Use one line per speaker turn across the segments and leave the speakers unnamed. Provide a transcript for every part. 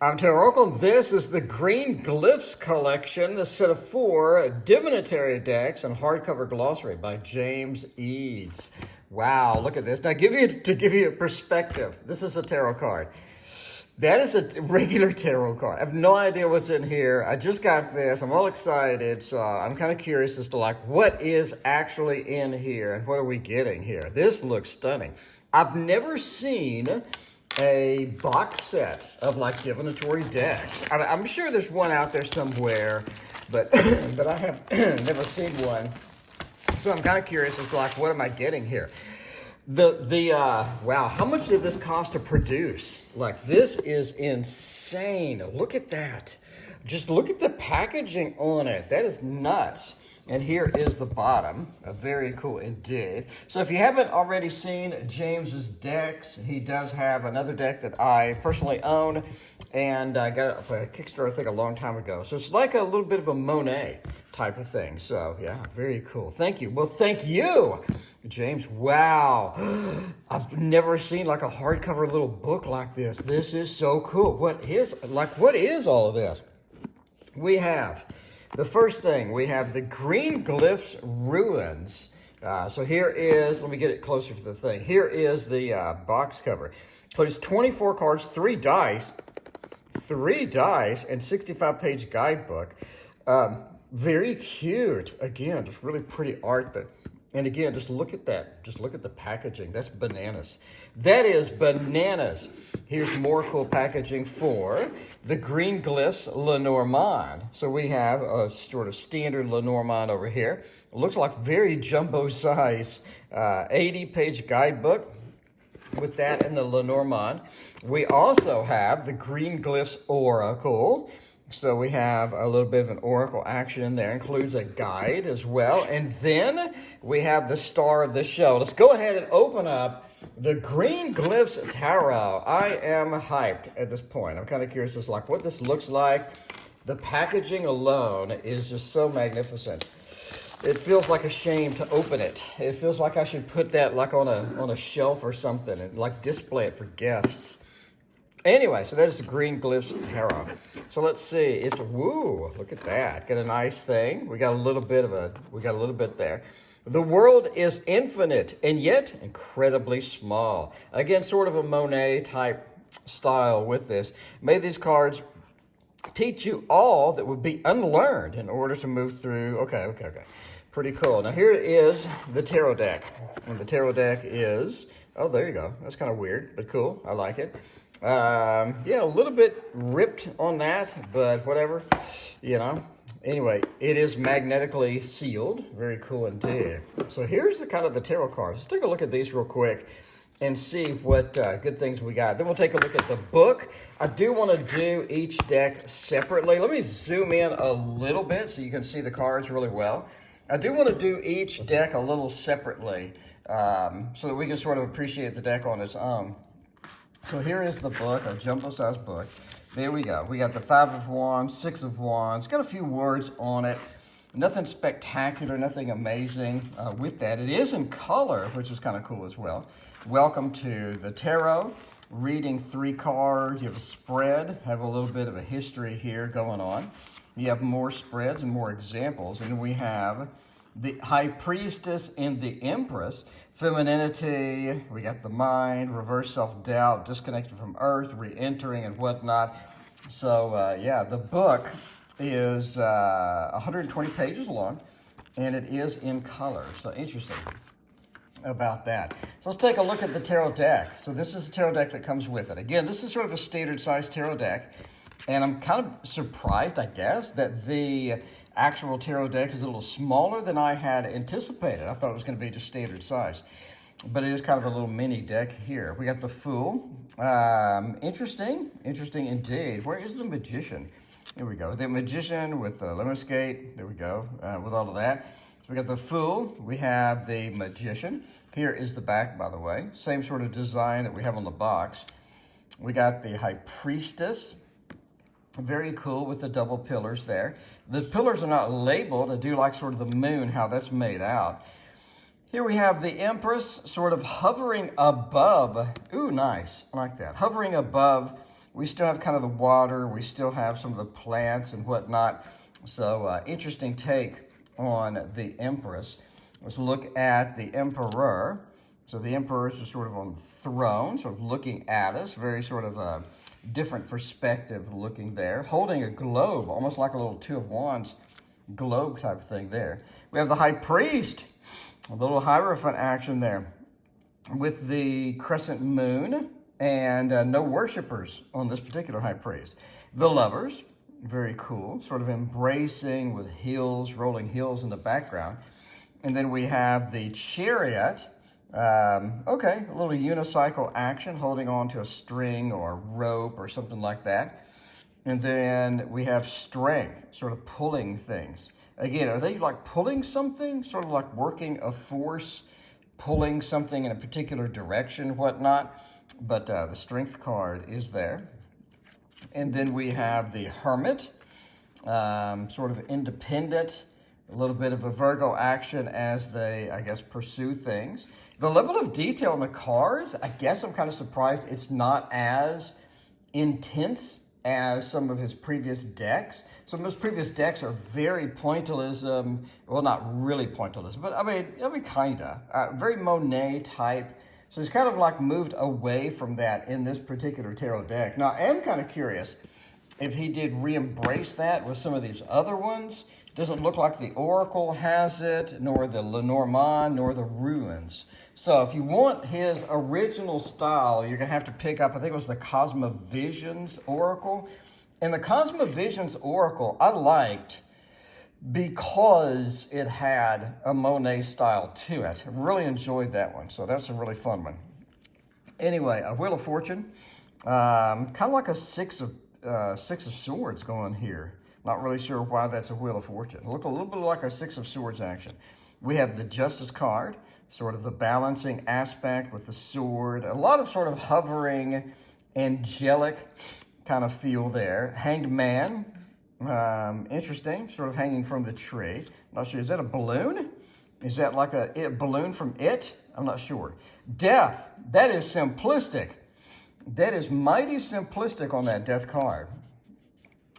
I'm Terry Oracle. This is the Green Glyphs collection, a set of 4 divinatory decks and hardcover glossary by James Eads. Wow, look at this. Now, to give you a perspective, this is a tarot card. That is a regular tarot card. I have no idea what's in here. I just got this. I'm all excited, so I'm kind of curious as to what is actually in here and what are we getting here. This looks stunning. I've never seen a box set of divinatory decks. I'm sure there's one out there somewhere, but but I have never seen one. So I'm kind of curious as to what am I getting here? Wow, how much did this cost to produce? This is insane. Look at that. Just look at the packaging on it. That is nuts. And here is the bottom. Very cool indeed. So if you haven't already seen James's decks, he does have another deck that I personally own, and I got it for a Kickstarter, I think, a long time ago. So it's like a little bit of a Monet type of thing. So yeah, very cool. Thank you. Well, thank you, James. Wow. I've never seen a hardcover little book like this. This is so cool. What is all of this? We have the first thing, we have the Green Glyphs Ruins. So here is, let me get it closer to the thing. Here is the box cover. Includes 24 cards, 3 dice, and 65-page guidebook. Very cute. Again, just really pretty art. And again, just look at that. Just look at the packaging. That's bananas. That is bananas. Here's more cool packaging for the Green Glyphs Lenormand. So we have a sort of standard Lenormand over here. It looks like very jumbo size 80-page guidebook with that and the Lenormand. We also have the Green Glyphs Oracle. So we have a little bit of an oracle action in there. Includes a guide as well. And then we have the star of the show. Let's go ahead and open up the Green Glyphs Tarot. I am hyped at this point. I'm kind of curious as what this looks like. The packaging alone is just so magnificent. It feels like a shame to open it. It feels like I should put that on a shelf or something and display it for guests. Anyway, so there's the Green Glyphs Tarot. So let's see. It's woo! Look at that. Got a nice thing. We got a little bit there. The world is infinite and yet incredibly small. Again, sort of a Monet type style with this. May these cards teach you all that would be unlearned in order to move through. Okay. Pretty cool. Now here is the tarot deck. And the tarot deck is, oh, there you go. That's kind of weird, but cool. I like it. Yeah, a little bit ripped on that, but whatever, Anyway, it is magnetically sealed. Very cool indeed. So here's the kind of the tarot cards. Let's take a look at these real quick and see what good things we got. Then we'll take a look at the book. I do want to do each deck separately. Let me zoom in a little bit so you can see the cards really well. I do want to do each deck a little separately so that we can sort of appreciate the deck on its own. So here is the book, a jumbo-sized book. There we go. We got the 5 of Wands, 6 of Wands. Got a few words on it. Nothing spectacular, nothing amazing with that. It is in color, which is kind of cool as well. Welcome to the tarot. Reading 3 cards. You have a spread. Have a little bit of a history here going on. You have more spreads and more examples. And we have the High Priestess and the Empress. Femininity, we got the mind, reverse self-doubt, disconnected from earth, re-entering and whatnot. So yeah, the book is 120 pages long, and it is in color. So interesting about that. So let's take a look at the tarot deck. So this is the tarot deck that comes with it. Again, this is sort of a standard size tarot deck, and I'm kind of surprised, I guess, that the actual tarot deck is a little smaller than I had anticipated. I thought it was going to be just standard size, but it is kind of a little mini deck here. We got the Fool. Interesting indeed. Where is the Magician? Here we go. The Magician with the Lemniscate. There we go. With all of that. So we got the Fool. We have the Magician. Here is the back, by the way. Same sort of design that we have on the box. We got the High Priestess. Very cool with the double pillars there. The pillars are not labeled. I do like sort of the moon, how that's made out. Here we have the Empress sort of hovering above. Ooh, nice. I like that. Hovering above we still have kind of the water. We still have some of the plants and whatnot. So interesting take on the Empress. Let's look at the Emperor. So the Emperor is just sort of on the throne, sort of looking at us, very sort of a different perspective looking there, holding a globe, almost like a little Two of Wands globe type of thing there. We have the High Priest, a little Hierophant action there with the crescent moon and no worshipers on this particular High Priest. The Lovers, very cool, sort of embracing with hills, rolling hills in the background. And then we have the Chariot. Okay, a little unicycle action, holding on to a string or a rope or something like that. And then we have Strength, sort of pulling things. Again, are they like pulling something? Sort of like working a force, pulling something in a particular direction, whatnot. But the Strength card is there. And then we have the Hermit, sort of independent, a little bit of a Virgo action as they, I guess, pursue things. The level of detail in the cards, I guess I'm kind of surprised it's not as intense as some of his previous decks. Some of his previous decks are very pointillism, well, not really pointillism, but I mean, kinda. Very Monet type. So he's kind of like moved away from that in this particular tarot deck. Now, I am kind of curious if he did re-embrace that with some of these other ones. Doesn't look like the Oracle has it, nor the Lenormand, nor the Ruins. So if you want his original style, you're going to have to pick up, I think it was the Cosmovisions Oracle. And the Cosmovisions Oracle I liked because it had a Monet style to it. I really enjoyed that one. So that's a really fun one. Anyway, a Wheel of Fortune. Kind of like a Six of Swords going here. Not really sure why that's a Wheel of Fortune. Look a little bit like a Six of Swords action. We have the Justice card, sort of the balancing aspect with the sword. A lot of sort of hovering, angelic kind of feel there. Hanged Man, interesting, sort of hanging from the tree. Not sure, is that a balloon? Is that like a balloon from It? I'm not sure. Death, that is simplistic. That is mighty simplistic on that Death card.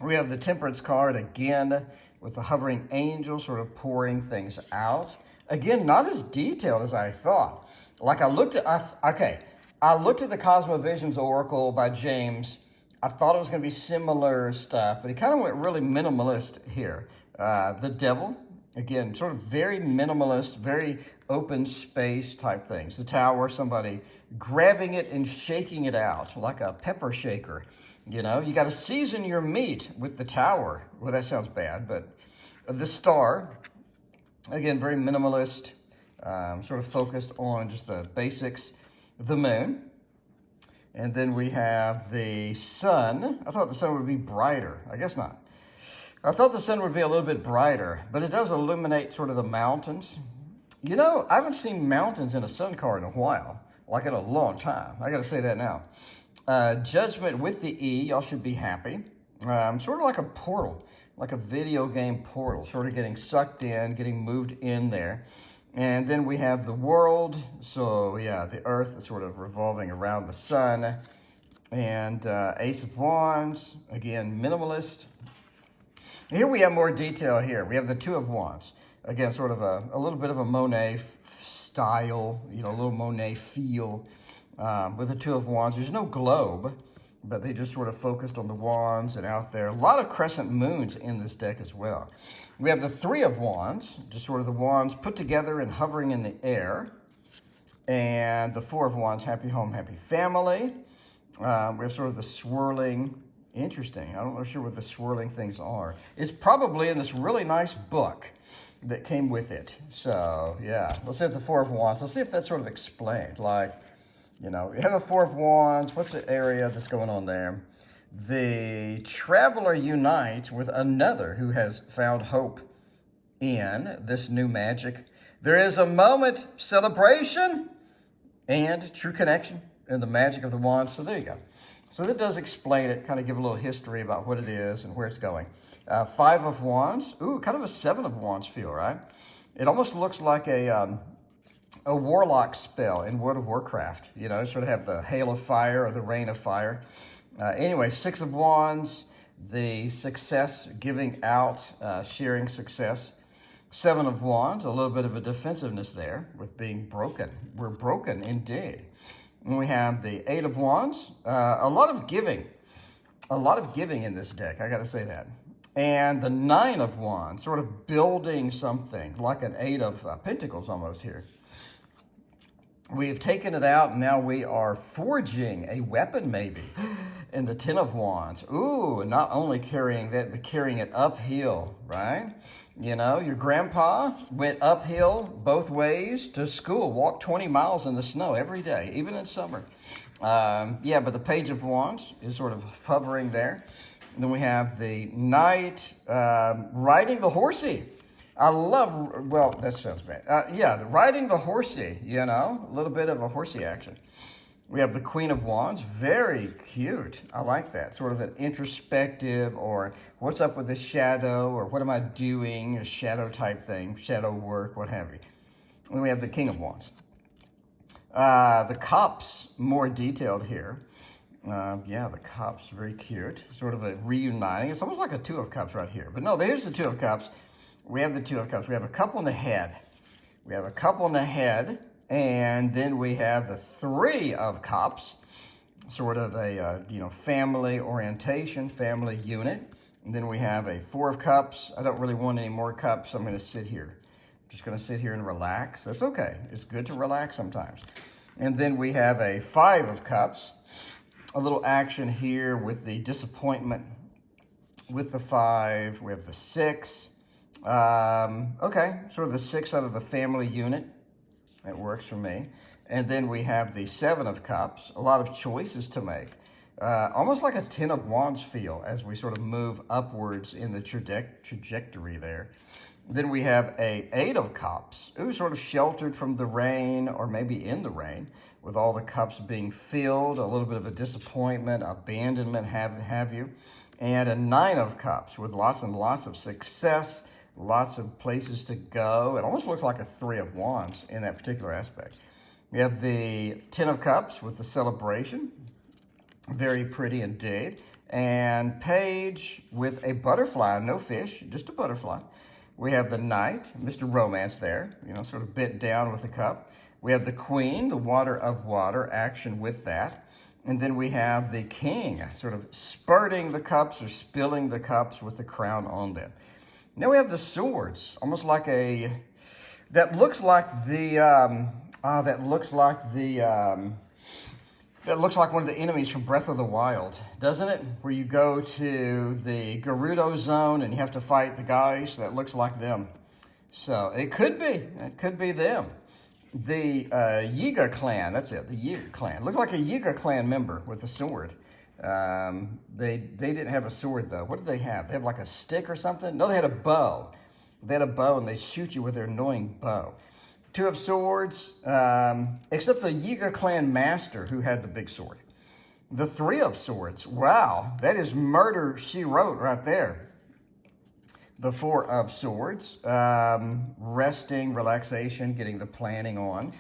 We have the Temperance card again with the hovering angel sort of pouring things out. Again, not as detailed as I thought. Like I looked at the Cosmovisions Oracle by James. I thought it was going to be similar stuff, but he kind of went really minimalist here. The Devil, again, sort of very minimalist, very open space type things. The Tower, somebody grabbing it and shaking it out like a pepper shaker. You know, you got to season your meat with the Tower. Well, that sounds bad, but the Star, again, very minimalist, sort of focused on just the basics. The Moon, and then we have the Sun. I thought the Sun would be brighter. I guess not. I thought the Sun would be a little bit brighter, but it does illuminate sort of the mountains. You know, I haven't seen mountains in a Sun card in a while, like in a long time. I got to say that now. Judgment with the E, y'all should be happy. Sort of like a portal, like a video game portal, sort of getting sucked in, getting moved in there. And then we have the World. So yeah, the Earth is sort of revolving around the Sun. And Ace of Wands, again, minimalist. Here we have more detail here. We have the Two of Wands. Again, sort of a little bit of a Monet style, you know, a little Monet feel. With the Two of Wands, there's no globe, but they just sort of focused on the wands and out there. A lot of crescent moons in this deck as well. We have the Three of Wands, just sort of the wands put together and hovering in the air. And the Four of Wands, happy home, happy family. We have sort of the swirling, interesting. I'm not sure what the swirling things are. It's probably in this really nice book that came with it. So yeah, let's see if the Four of Wands, let's see if that's sort of explained. Like, you know, we have a Four of Wands. What's the area that's going on there? The traveler unites with another who has found hope in this new magic. There is a moment, celebration, and true connection in the magic of the wands. So there you go. So that does explain it, kind of give a little history about what it is and where it's going. Five of Wands. Ooh, kind of a Seven of Wands feel, right? It almost looks like a warlock spell in World of Warcraft. You know, sort of have the hail of fire or the rain of fire. Anyway, Six of Wands, the success, giving out, sharing success. Seven of Wands, a little bit of a defensiveness there with being broken. We're broken indeed. And we have the Eight of Wands, a lot of giving. A lot of giving in this deck, I got to say that. And the Nine of Wands, sort of building something, like an Eight of Pentacles almost here. We have taken it out, and now we are forging a weapon maybe. And the Ten of Wands, ooh, not only carrying that, but carrying it uphill, right? You know, your grandpa went uphill both ways to school, walked 20 miles in the snow every day, even in summer. Yeah, but the Page of Wands is sort of hovering there. And then we have the Knight riding the horsey. I love, well, that sounds bad. Yeah, riding the horsey, you know, a little bit of a horsey action. We have the Queen of Wands, very cute. I like that. Sort of an introspective, or what's up with this shadow, or what am I doing, a shadow type thing, shadow work, what have you. And we have the King of Wands. The Cups, more detailed here. Yeah, the Cups, very cute. Sort of a reuniting. It's almost like a Two of Cups right here. But no, there's the Two of Cups. We have the Two of Cups. We have a couple in the head. We have a couple in the head. And then we have the Three of Cups, sort of a, you know, family orientation, family unit. And then we have a Four of Cups. I don't really want any more cups, so I'm going to sit here. I'm just going to sit here and relax. That's okay. It's good to relax sometimes. And then we have a Five of Cups. A little action here with the disappointment with the Five. We have the Six. Okay, sort of the Six out of the family unit. That works for me. And then we have the Seven of Cups, a lot of choices to make. Almost like a Ten of Wands feel as we sort of move upwards in the trajectory there. Then we have a Eight of Cups, ooh, sort of sheltered from the rain, or maybe in the rain, with all the cups being filled, a little bit of a disappointment, abandonment, have you. And a Nine of Cups with lots and lots of success, lots of places to go. It almost looks like a Three of Wands in that particular aspect. We have the Ten of Cups with the celebration. Very pretty indeed. And Page with a butterfly, no fish, just a butterfly. We have the Knight, Mr. Romance there, you know, sort of bent down with the cup. We have the Queen, the Water of Water, action with that. And then we have the King, sort of spurting the cups or spilling the cups with the crown on them. Now we have the Swords, almost like a, that looks like one of the enemies from Breath of the Wild, doesn't it? Where you go to the Gerudo zone and you have to fight the guys that looks like them. So it could be them. The Yiga clan, that's it, the Yiga clan. Looks like a Yiga clan member with a sword. They didn't have a sword though. What did they have? They have like a stick or something? No, they had a bow. They had a bow and they shoot you with their annoying bow. Two of Swords, except the Yiga clan master who had the big sword. The Three of Swords, wow, that is murder she wrote right there. The Four of Swords, resting, relaxation, getting the planning on.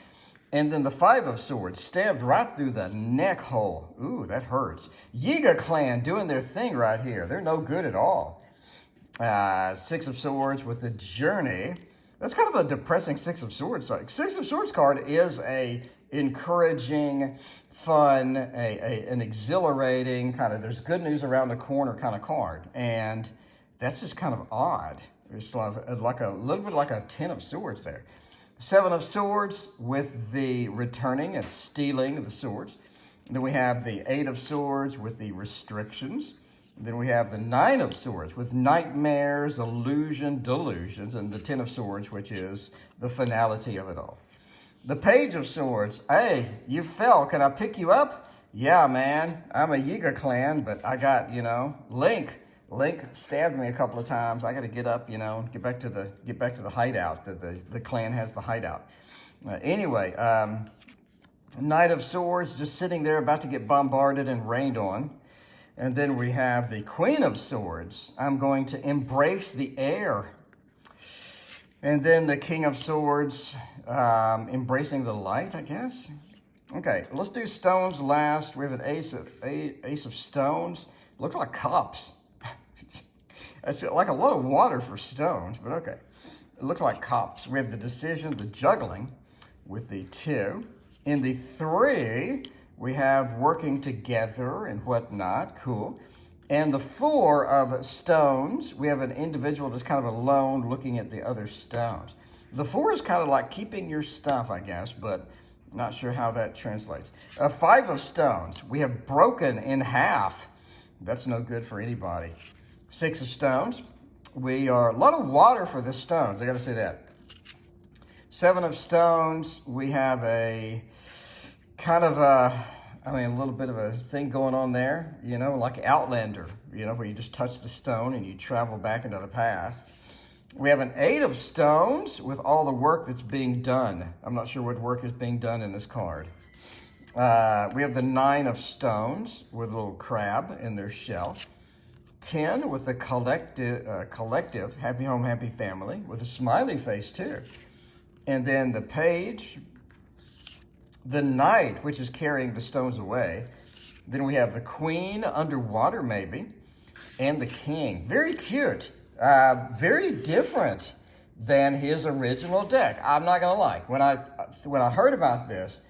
And then the Five of Swords, stabbed right through the neck hole. Ooh, that hurts. Yiga clan doing their thing right here. They're no good at all. Six of Swords with the Journey. That's kind of a depressing Six of Swords. Six of Swords card is a encouraging, fun, an exhilarating kind of, there's good news around the corner kind of card. And that's just kind of odd. It's like a little bit like a Ten of Swords there. Seven of Swords with the returning and stealing of the swords. And then we have the Eight of Swords with the restrictions. And then we have the Nine of Swords with nightmares, illusion, delusions, and the Ten of Swords, which is the finality of it all. The Page of Swords. Hey, you fell. Can I pick you up? Yeah, man. I'm a Yiga clan, but I got, you know, Link stabbed me a couple of times. I got to get up, you know, get back to the hideout. The clan has the hideout. Anyway, Knight of Swords just sitting there about to get bombarded and rained on. And then we have the Queen of Swords. I'm going to embrace the air. And then the King of Swords, embracing the light, I guess. Okay, let's do stones last. We have an ace of stones. Looks like cups. It's like a lot of water for stones, but okay. It looks like cups. We have the decision, the juggling with the 2. In the 3, we have working together and whatnot. Cool. And the 4 of stones, we have an individual that's kind of alone looking at the other stones. The 4 is kind of like keeping your stuff, I guess, but not sure how that translates. 5 of stones, we have broken in half. That's no good for anybody. 6 of stones, we are a lot of water for the stones, I gotta say that. 7 of stones, we have a kind of a little bit of a thing going on there, you know, like Outlander, you know, where you just touch the stone and you travel back into the past. We have an 8 of stones with all the work that's being done. I'm not sure what work is being done in this card. We have the 9 of stones with a little crab in their shell. 10 with the collective, happy home, happy family, with a smiley face too. And then the page, the knight, which is carrying the stones away. Then we have the queen underwater maybe, and the king. Very cute, very different than his original deck. I'm not gonna lie, when I heard about this,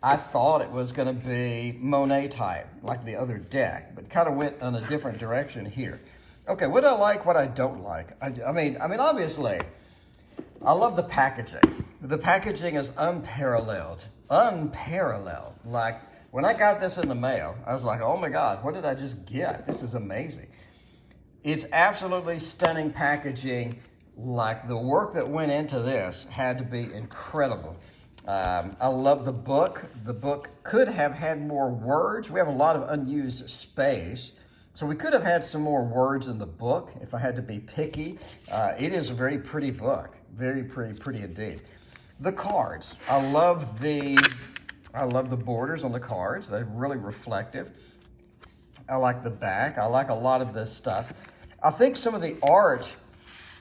I thought it was gonna be Monet type, like the other deck, but kind of went in a different direction here. Okay, what I like, what I don't like. I mean, obviously, I love the packaging. The packaging is unparalleled. Like, when I got this in the mail, I was like, oh my God, what did I just get? This is amazing. It's absolutely stunning packaging. Like, the work that went into this had to be incredible. I love the book. The book could have had more words. We have a lot of unused space. So we could have had some more words in the book if I had to be picky. It is a very pretty book. Very pretty indeed. The cards. I love the borders on the cards. They're really reflective. I like the back. I like a lot of this stuff. I think some of the art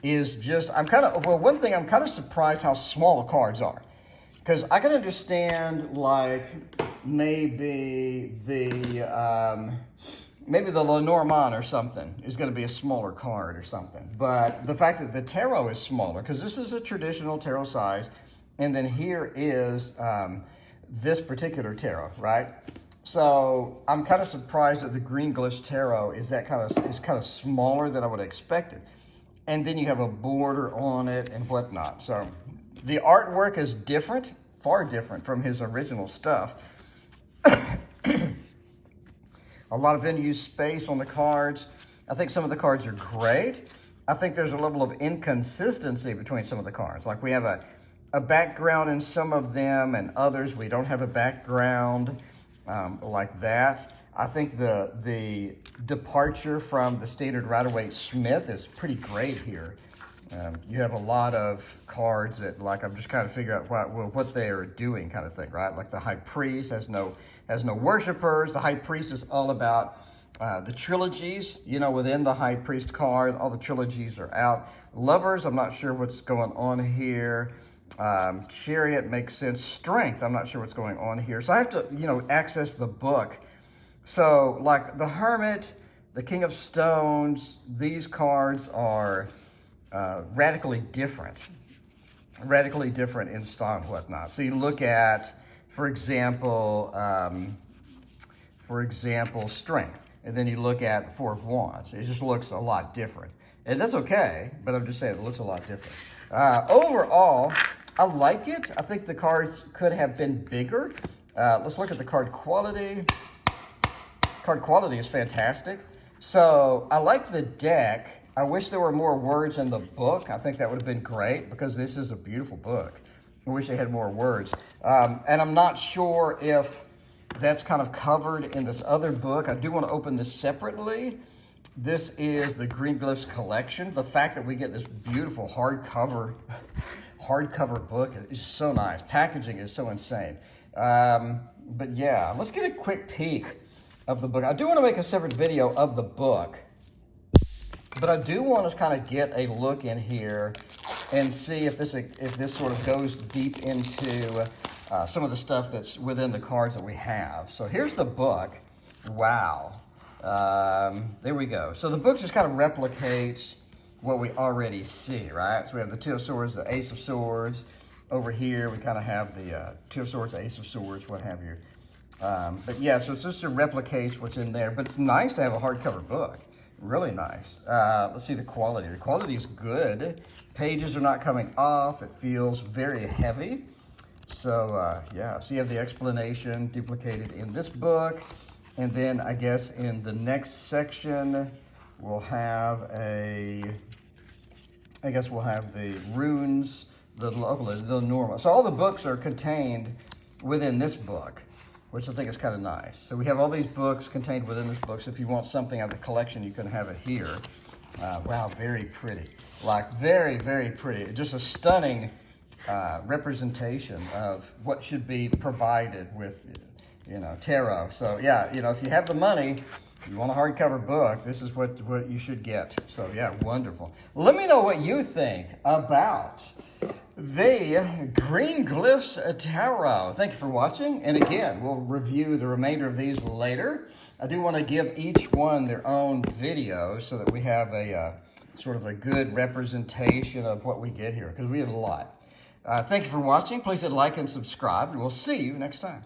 is just, one thing, I'm kind of surprised how small the cards are. Because I can understand, like, maybe the Lenormand or something is going to be a smaller card or something. But the fact that the tarot is smaller, because this is a traditional tarot size, and then here is this particular tarot, right? So I'm kind of surprised that the Green Glyphs tarot is kind of smaller than I would have expected. And then you have a border on it and whatnot. So the artwork is different, far different from his original stuff. A lot of unused space on the cards. I think some of the cards are great. I think there's a level of inconsistency between some of the cards. Like, we have a background in some of them, and others we don't have a background like that. I think the departure from the standard Rider-Waite-Smith is pretty great here. You have a lot of cards that, like, I'm just kind of figuring out what they are doing, kind of thing, right? Like the High Priest has no worshipers. The High Priest is all about the trilogies, you know, within the High Priest card. All the trilogies are out. Lovers, I'm not sure what's going on here. Chariot makes sense. Strength, I'm not sure what's going on here. So I have to, you know, access the book. So, like the Hermit, the King of Stones, these cards are radically different in style and whatnot. So you look at, for example, Strength, and then you look at the Four of Wands. It just looks a lot different, and that's okay. But I'm just saying it looks a lot different. Overall, I like it. I think the cards could have been bigger. Let's look at the card quality. Card quality is fantastic. So I like the deck. I wish there were more words in the book. I think that would have been great, because this is a beautiful book. I wish they had more words. And I'm not sure if that's kind of covered in this other book. I do want to open this separately. This is the Green Glyphs collection. The fact that we get this beautiful hardcover book is so nice. Packaging is so insane. But yeah, let's get a quick peek of the book. I do want to make a separate video of the book, but I do want to kind of get a look in here and see if this sort of goes deep into some of the stuff that's within the cards that we have. So here's the book. Wow. There we go. So the book just kind of replicates what we already see, right? So we have the Two of Swords, the Ace of Swords. Over here, we kind of have the Two of Swords, Ace of Swords, what have you. But yeah, so it's just to replicate what's in there. But it's nice to have a hardcover book. Really nice. Let's see the quality. The quality is good. Pages are not coming off. It feels very heavy. So yeah, so you have the explanation duplicated in this book. And then I guess in the next section, we'll have the runes, the normal. So all the books are contained within this book, which I think is kind of nice. So we have all these books contained within this book. So if you want something out of the collection, you can have it here. Wow, very pretty. Like very, very pretty. Just a stunning representation of what should be provided with, tarot. So yeah, if you have the money, you want a hardcover book, this is what you should get. So yeah, wonderful. Let me know what you think about the Green Glyphs Tarot. Thank you for watching. And again, we'll review the remainder of these later. I do want to give each one their own video so that we have a sort of a good representation of what we get here, because we have a lot. Thank you for watching. Please hit like and subscribe, and we'll see you next time.